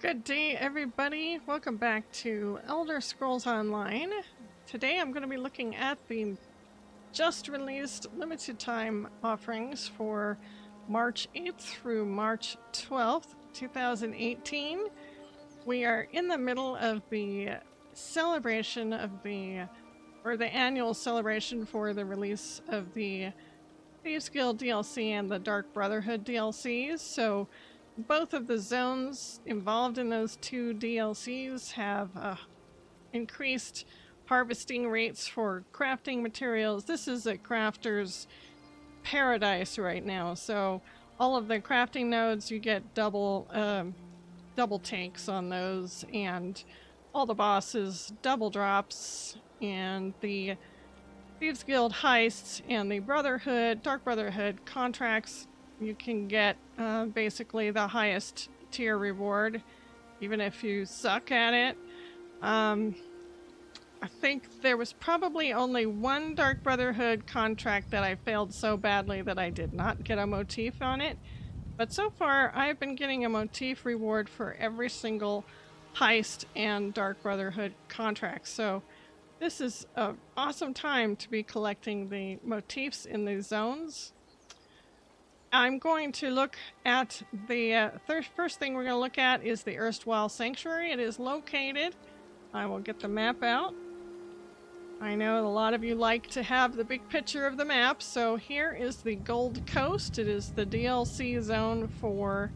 Good day, everybody. Welcome back to Elder Scrolls Online. Today I'm going to be looking at the just released limited time offerings for March 8th through March 12th, 2018. We are in the middle of the celebration of the annual celebration for the release of the Thieves Guild DLC and the Dark Brotherhood DLCs. So both of the zones involved in those two DLCs have increased harvesting rates for crafting materials. This is a crafter's paradise right now. So all of the crafting nodes, you get double takes on those, and all the bosses double drops, and the Thieves Guild heists and the Dark Brotherhood contracts, you can get basically the highest tier reward, even if you suck at it. I think there was probably only one Dark Brotherhood contract that I failed so badly that I did not get a motif on it. But so far, I've been getting a motif reward for every single heist and Dark Brotherhood contract. So this is an awesome time to be collecting the motifs in these zones. I'm going to look at the first thing we're going to look at is the Erstwhile Sanctuary. It is located, I will get the map out. I know a lot of you like to have the big picture of the map, so here is the Gold Coast. It is the DLC zone for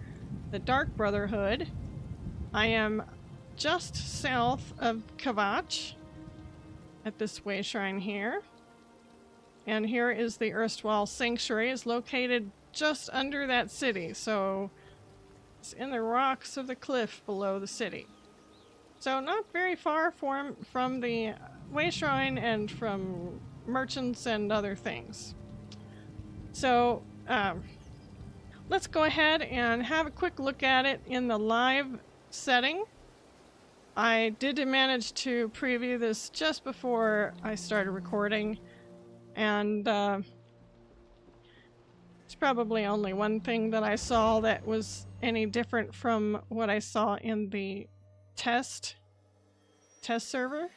the Dark Brotherhood. I am just south of Kavach at this way shrine here. And here is the Erstwhile Sanctuary. It's located just under that city, so it's in the rocks of the cliff below the city. So not very far from the way shrine and from merchants and other things. So let's go ahead and have a quick look at it in the live setting. I did manage to preview this just before I started recording, and there's probably only one thing that I saw that was any different from what I saw in the test server,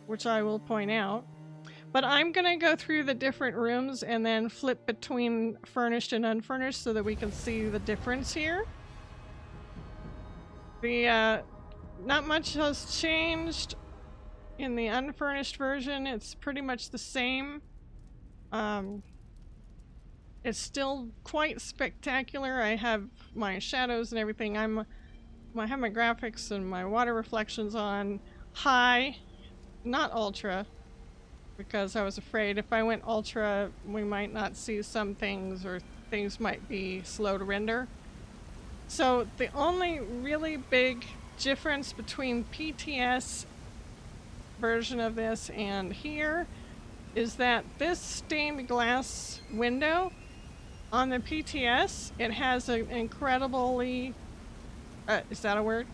which I will point out. But I'm going to go through the different rooms and then flip between furnished and unfurnished so that we can see the difference here. Not much has changed in the unfurnished version. It's pretty much the same. It's still quite spectacular. I have my shadows and everything. I have my graphics and my water reflections on high, not ultra, because I was afraid if I went ultra, we might not see some things, or things might be slow to render. So the only really big difference between PTS version of this and here is that this stained glass window on the PTS, it has an incredibly, is that a word?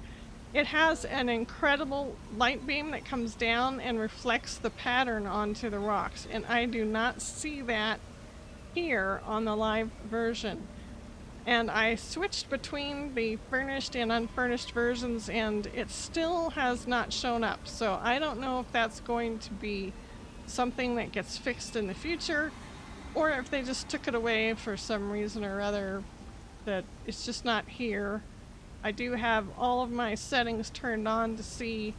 It has an incredible light beam that comes down and reflects the pattern onto the rocks, and I do not see that here on the live version. And I switched between the furnished and unfurnished versions, and it still has not shown up. So I don't know if that's going to be something that gets fixed in the future, or if they just took it away for some reason or other, that it's just not here. I do have all of my settings turned on to see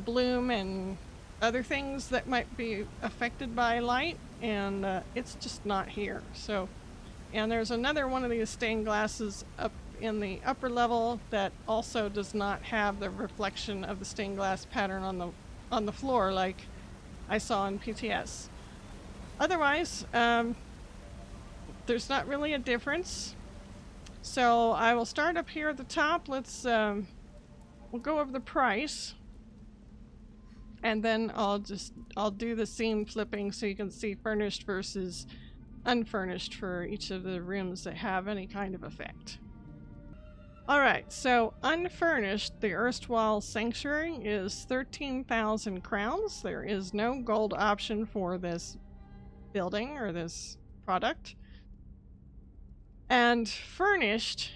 bloom and other things that might be affected by light, and it's just not here. So. And there's another one of these stained glasses up in the upper level that also does not have the reflection of the stained glass pattern on the floor like I saw in PTS. Otherwise, there's not really a difference. So I will start up here at the top. Let's we'll go over the price, and then I'll do the scene flipping so you can see furnished versus unfurnished for each of the rooms that have any kind of effect. Alright, so unfurnished, the Erstwhile Sanctuary is 13,000 crowns. There is no gold option for this building or this product. And furnished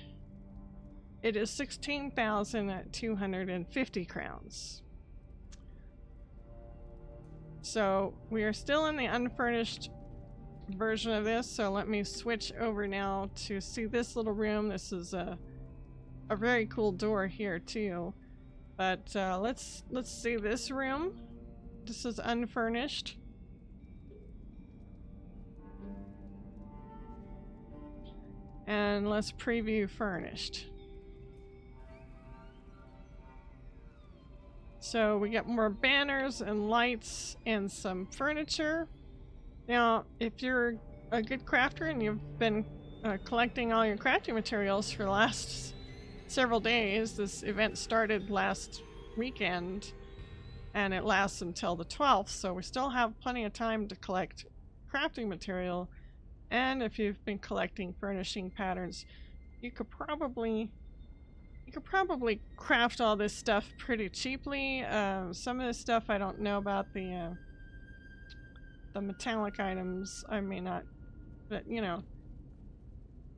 it is 16,250 crowns. So we are still in the unfurnished version of this, so let me switch over now to see this little room. This is a very cool door here too. But let's see this room. This is unfurnished. And let's preview furnished. So we get more banners and lights and some furniture. Now, if you're a good crafter and you've been collecting all your crafting materials for the last several days, this event started last weekend and it lasts until the 12th, so we still have plenty of time to collect crafting material. And if you've been collecting furnishing patterns, you could probably craft all this stuff pretty cheaply. Some of this stuff I don't know about, the metallic items I may not, but you know,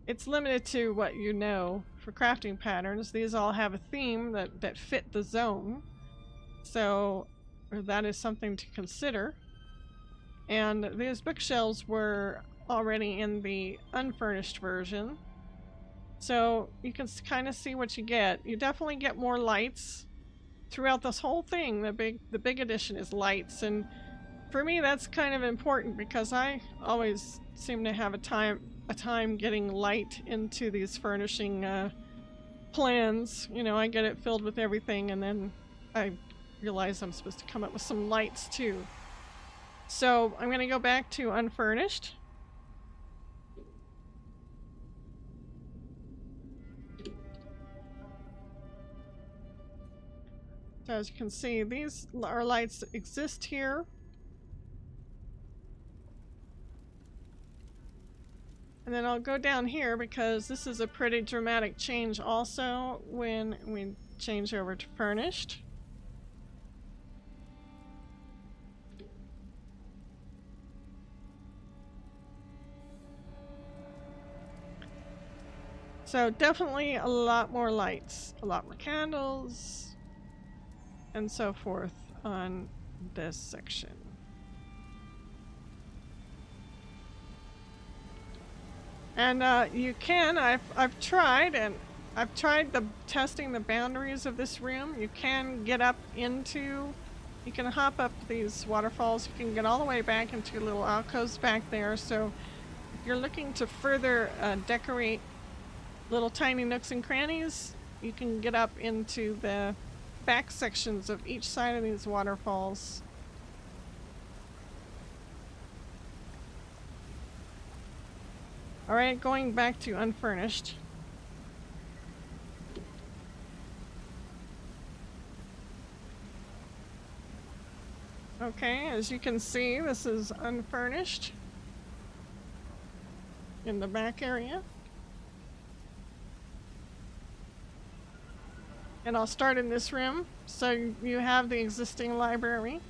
it's limited to what you know for crafting patterns. These all have a theme that fit the zone, so that is something to consider. And these bookshelves were already in the unfurnished version, so you can kind of see what you get. You definitely get more lights throughout this whole thing. The big addition is lights, and for me that's kind of important because I always seem to have a time getting light into these furnishing plans. You know, I get it filled with everything and then I realize I'm supposed to come up with some lights too. So I'm going to go back to unfurnished. So as you can see, these are lights that exist here. And then I'll go down here because this is a pretty dramatic change also when we change over to furnished. So definitely a lot more lights, a lot more candles, and so forth on this section. And you can, I've tried testing the boundaries of this room. You can get up into, you can hop up these waterfalls. You can get all the way back into little alcoves back there. So if you're looking to further decorate little tiny nooks and crannies, you can get up into the back sections of each side of these waterfalls. Alright, going back to unfurnished. Okay, as you can see, this is unfurnished in the back area. And I'll start in this room. So you have the existing library.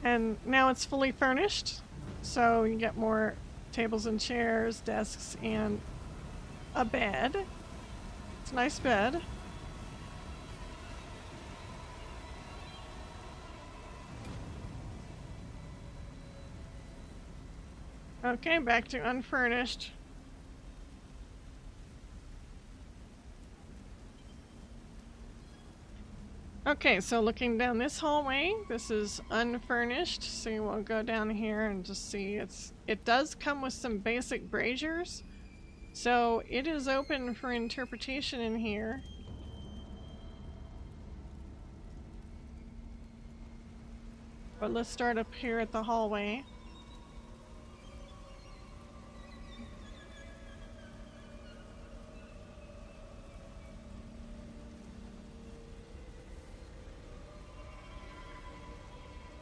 And now it's fully furnished, so you get more tables and chairs, desks, and a bed. It's a nice bed. Okay, back to unfurnished. Okay, so looking down this hallway, this is unfurnished, so we'll go down here and just see it does come with some basic braziers, so it is open for interpretation in here. But let's start up here at the hallway.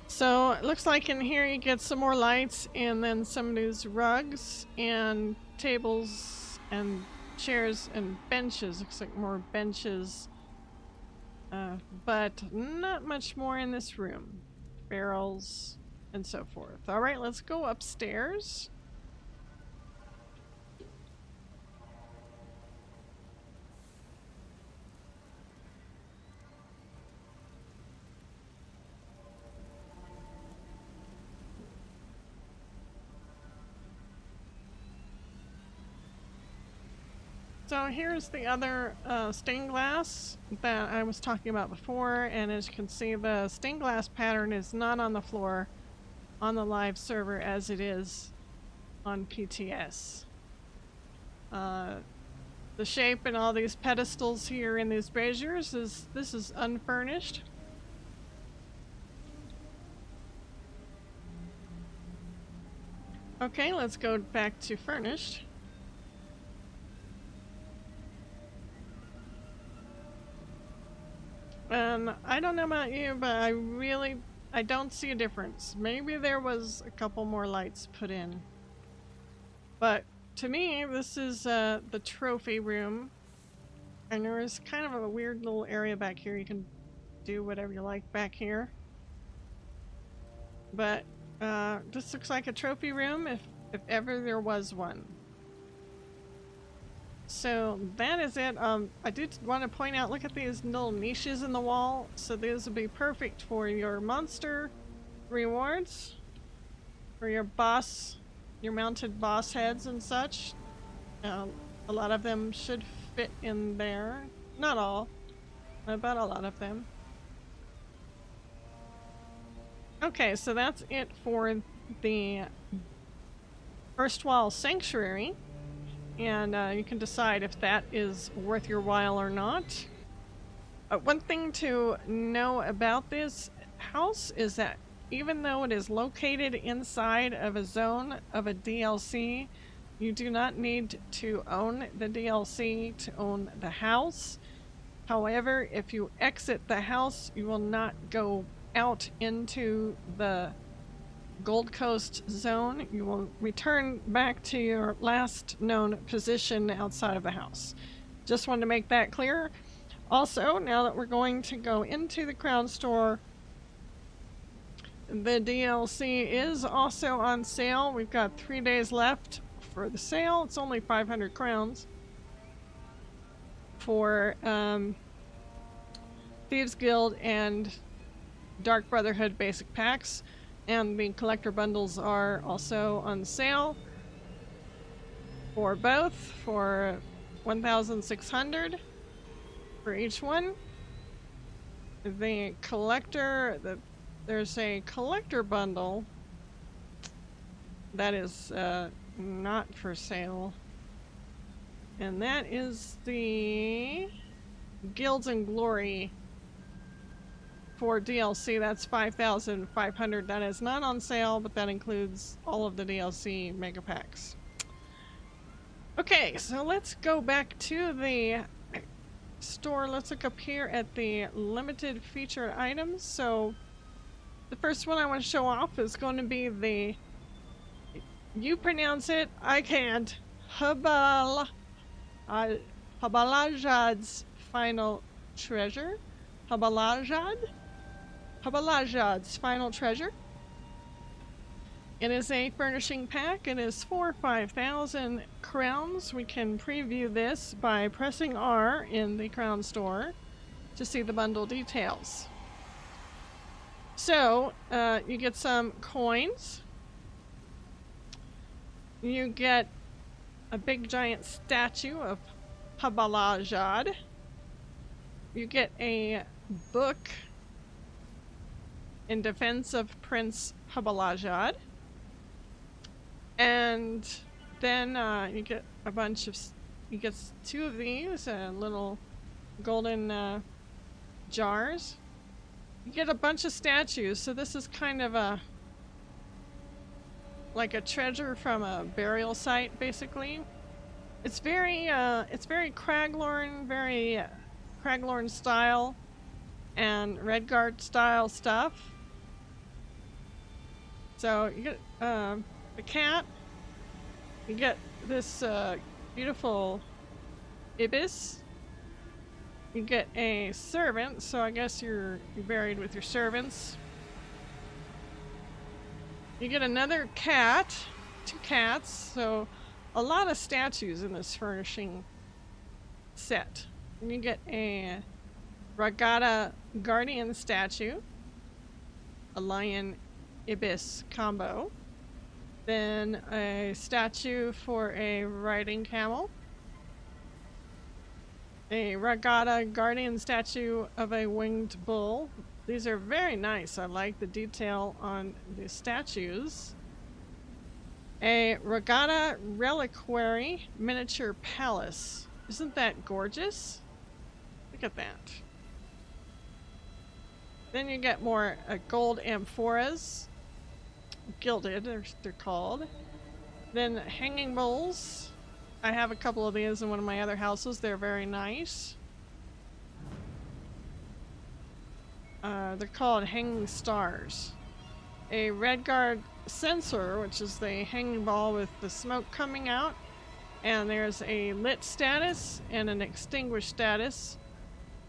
So it looks like in here you get some more lights and then some of these rugs and tables and chairs and benches. Looks like more benches but not much more in this room. Barrels and so forth. Alright, let's go upstairs. So here's the other stained glass that I was talking about before, and as you can see, the stained glass pattern is not on the floor on the live server as it is on PTS. The shape and all these pedestals here in these braziers this is unfurnished. Okay, let's go back to furnished. I don't know about you, but I don't see a difference. Maybe there was a couple more lights put in. But to me, this is the trophy room. And there is kind of a weird little area back here. You can do whatever you like back here. But this looks like a trophy room if ever there was one. So that is it. I did want to point out, look at these little niches in the wall. So these would be perfect for your monster rewards, for your boss, your mounted boss heads and such. A lot of them should fit in there. Not all, but a lot of them. Okay, so that's it for the Erstwhile Sanctuary. And you can decide if that is worth your while or not. One thing to know about this house is that even though it is located inside of a zone of a DLC, you do not need to own the DLC to own the house. However, if you exit the house, you will not go out into the Gold Coast zone. You will return back to your last known position outside of the house. Just wanted to make that clear. Also, now that we're going to go into the Crownstore, the DLC is also on sale. We've got 3 days left for the sale. It's only 500 crowns for Thieves Guild and Dark Brotherhood basic packs. And the collector bundles are also on sale for both, for 1,600 for each one. The collector, there's a collector bundle that is not for sale, and that is the Guilds and Glory for DLC. That's 5,500. That is not on sale, but that includes all of the DLC mega packs. Okay, so let's go back to the store. Let's look up here at the limited featured items. So the first one I want to show off is going to be the, you pronounce it, I can't, Hubalajad's final treasure. Hubalajad's final treasure. It is a furnishing pack. It is for 5,000 crowns. We can preview this by pressing R in the Crownstore to see the bundle details. So, you get some coins. You get a big giant statue of Hubalajad. You get a book in defense of Prince Hubalajad. And then you get a bunch of, you get 2 of these little golden jars. You get a bunch of statues, so this is kind of a, like a treasure from a burial site, basically. It's very Craglorn, very Craglorn style and Redguard style stuff. So you get the cat, you get this beautiful ibis, You get a servant, so I guess you're buried with your servants. You get another cat, 2 cats, so a lot of statues in this furnishing set. And you get a Regatta Guardian statue, a Lion Ibis combo, then a statue for a riding camel, a Regatta Guardian statue of a winged bull. These are very nice. I like the detail on the statues. A Regatta Reliquary miniature palace. Isn't that gorgeous? Look at that. Then you get more gold amphoras. Gilded, they're called. Then hanging bowls. I have a couple of these in one of my other houses. They're very nice. They're called hanging stars. A Redguard censer, which is the hanging ball with the smoke coming out. And there's a lit status and an extinguished status.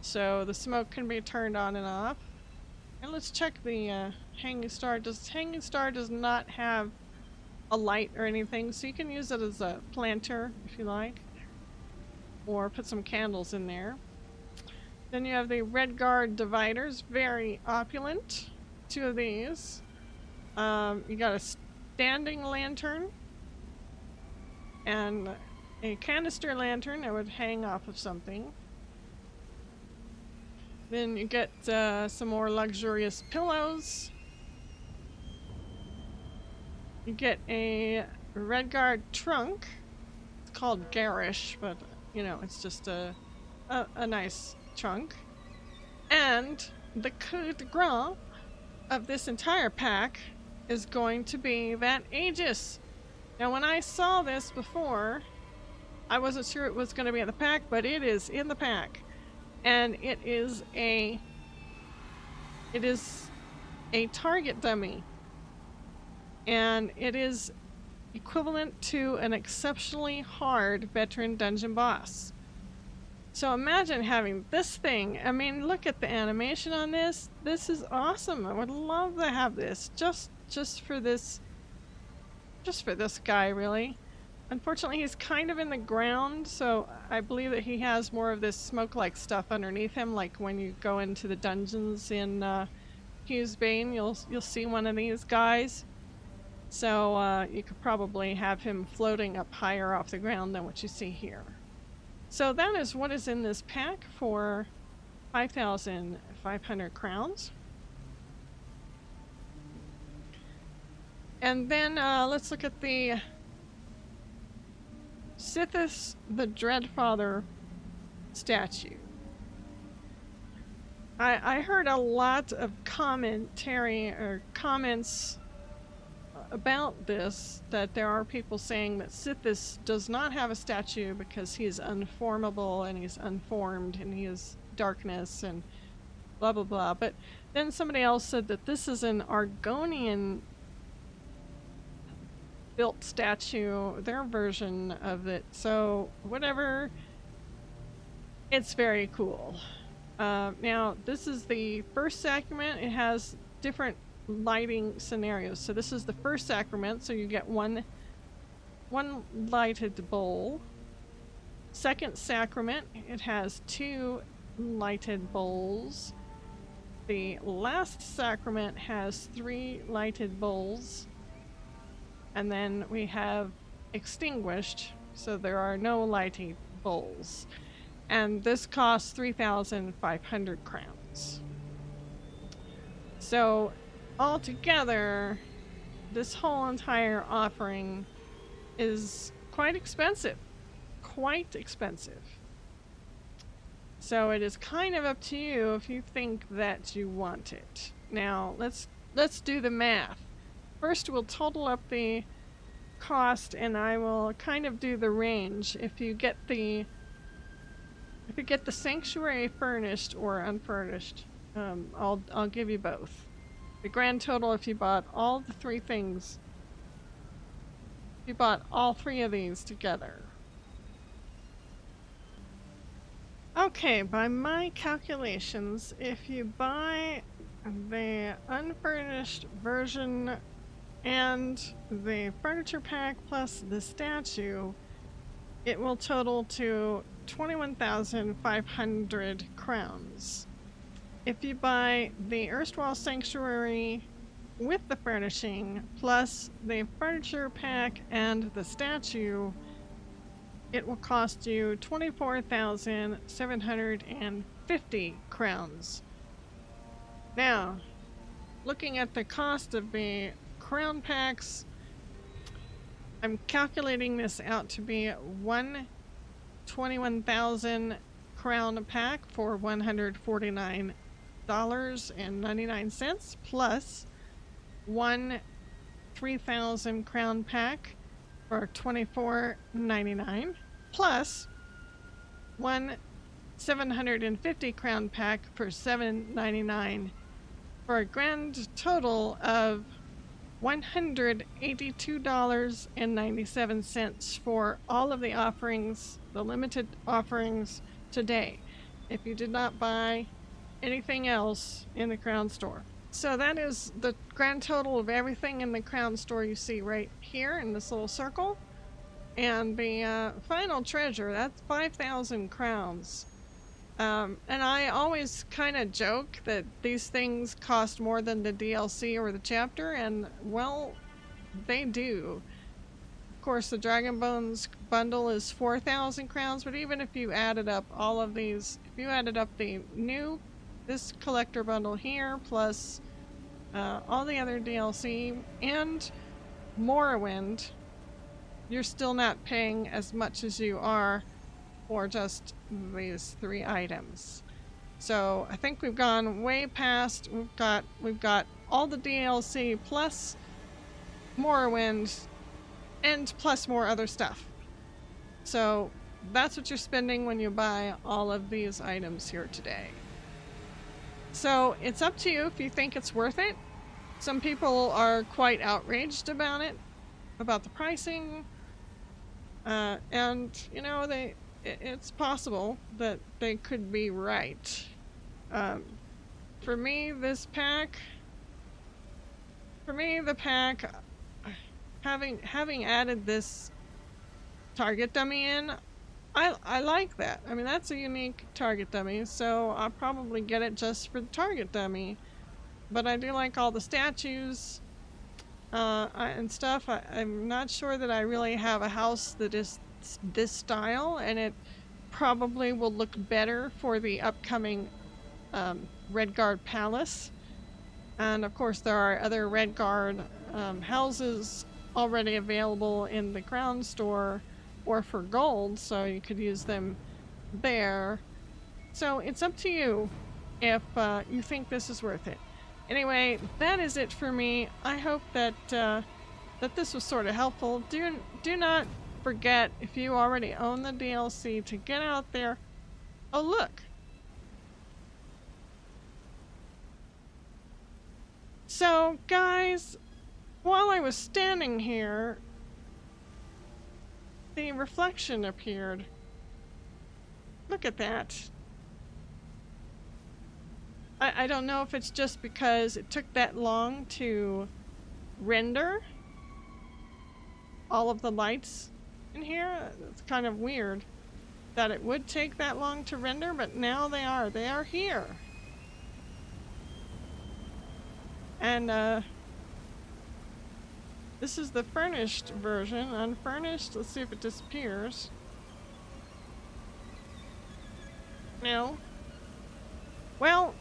So the smoke can be turned on and off. And let's check the hanging star. Hanging star does not have a light or anything, so you can use it as a planter if you like. Or put some candles in there. Then you have the Redguard dividers, very opulent. 2 of these. You got a standing lantern and a canister lantern that would hang off of something. Then you get some more luxurious pillows. You get a Redguard trunk. It's called garish, but you know, it's just a nice trunk. And the coup de grace of this entire pack is going to be that Aegis. Now when I saw this before, I wasn't sure it was going to be in the pack, but it is in the pack. And it is a target dummy. And it is equivalent to an exceptionally hard veteran dungeon boss. So imagine having this thing. I mean, look at the animation on this. This is awesome. I would love to have this just for this guy, really. Unfortunately, he's kind of in the ground, so I believe that he has more of this smoke-like stuff underneath him, like when you go into the dungeons in Hughes Bane, you'll see one of these guys. So you could probably have him floating up higher off the ground than what you see here. So that is what is in this pack for 5,500 crowns. And then let's look at the Sithis the Dreadfather statue. I heard a lot of commentary or comments about this, that there are people saying that Sithis does not have a statue because he is unformable and he's unformed and he is darkness and blah blah blah. But then somebody else said that this is an Argonian built statue, their version of it. So whatever, it's very cool. Now this is the first sacrament. It has different lighting scenarios. So this is the first sacrament, so you get one lighted bowl. Second sacrament, it has 2 lighted bowls. The last sacrament has 3 lighted bowls. And then we have extinguished, so there are no lighted bowls. And this costs 3,500 crowns. So altogether, this whole entire offering is quite expensive. Quite expensive. So it is kind of up to you if you think that you want it. Now, let's do the math. First, we'll total up the cost, and I will kind of do the range. If you get the Sanctuary furnished or unfurnished, I'll give you both. The grand total, if you bought all the 3 things, if you bought all 3 of these together, Okay, by my calculations, if you buy the unfurnished version and the furniture pack plus the statue, it will total to 21,500 crowns. If you buy the Erstwhile Sanctuary with the furnishing plus the furniture pack and the statue, it will cost you 24,750 crowns. Now, looking at the cost of the crown packs, I'm calculating this out to be 21,000 crown pack for $149.99 plus one 3,000 crown pack for $24.99 plus one 750 crown pack for $7.99 for a grand total of $182.97 for all of the offerings, the limited offerings today, if you did not buy anything else in the Crownstore. So that is the grand total of everything in the Crownstore you see right here in this little circle. And the final treasure, that's 5,000 crowns. And I always kind of joke that these things cost more than the DLC or the chapter, and well, they do. Of course, the Dragon Bones bundle is 4,000 crowns, but even if you added up all of these, if you added up this collector bundle here, plus all the other DLC and Morrowind, you're still not paying as much as you are for just these 3 items. So I think we've gone way past. We've got all the DLC plus Morrowind and plus more other stuff. So that's what you're spending when you buy all of these items here today. So it's up to you if you think it's worth it. Some people are quite outraged about it, about the pricing, and you know, it's possible that they could be right. For me, the pack, having added this target dummy in, I like that. I mean, that's a unique target dummy, so I'll probably get it just for the target dummy. But I do like all the statues and stuff. I'm not sure that I really have a house that is this style, and it probably will look better for the upcoming Redguard Palace. And of course there are other Redguard houses already available in the Crownstore or for gold, so you could use them there. So it's up to you if you think this is worth it. Anyway, that is it for me. I hope that that this was sort of helpful. Do not forget, if you already own the DLC, to get out there. Oh, look. So, guys, while I was standing here, the reflection appeared. Look at that. I don't know if it's just because it took that long to render all of the lights in here. It's kind of weird that it would take that long to render, but now they are here. And this is the furnished version. Unfurnished, let's see if it disappears. No. Well,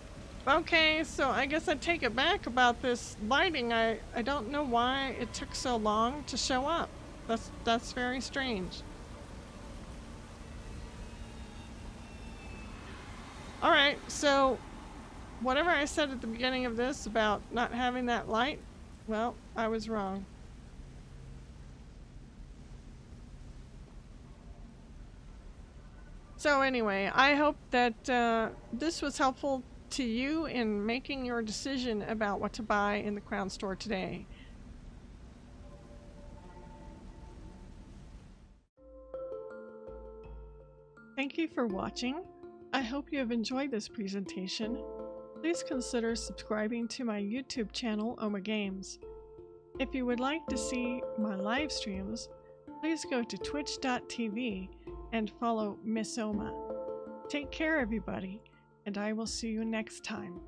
okay, so I guess I take it back about this lighting. I don't know why it took so long to show up. That's very strange. Alright, so whatever I said at the beginning of this about not having that light, well, I was wrong. So anyway, I hope that this was helpful to you in making your decision about what to buy in the Crownstore today. Thank you for watching. I hope you have enjoyed this presentation. Please consider subscribing to my YouTube channel, Oma Games. If you would like to see my live streams, please go to twitch.tv and follow Miss Oma. Take care, everybody, and I will see you next time.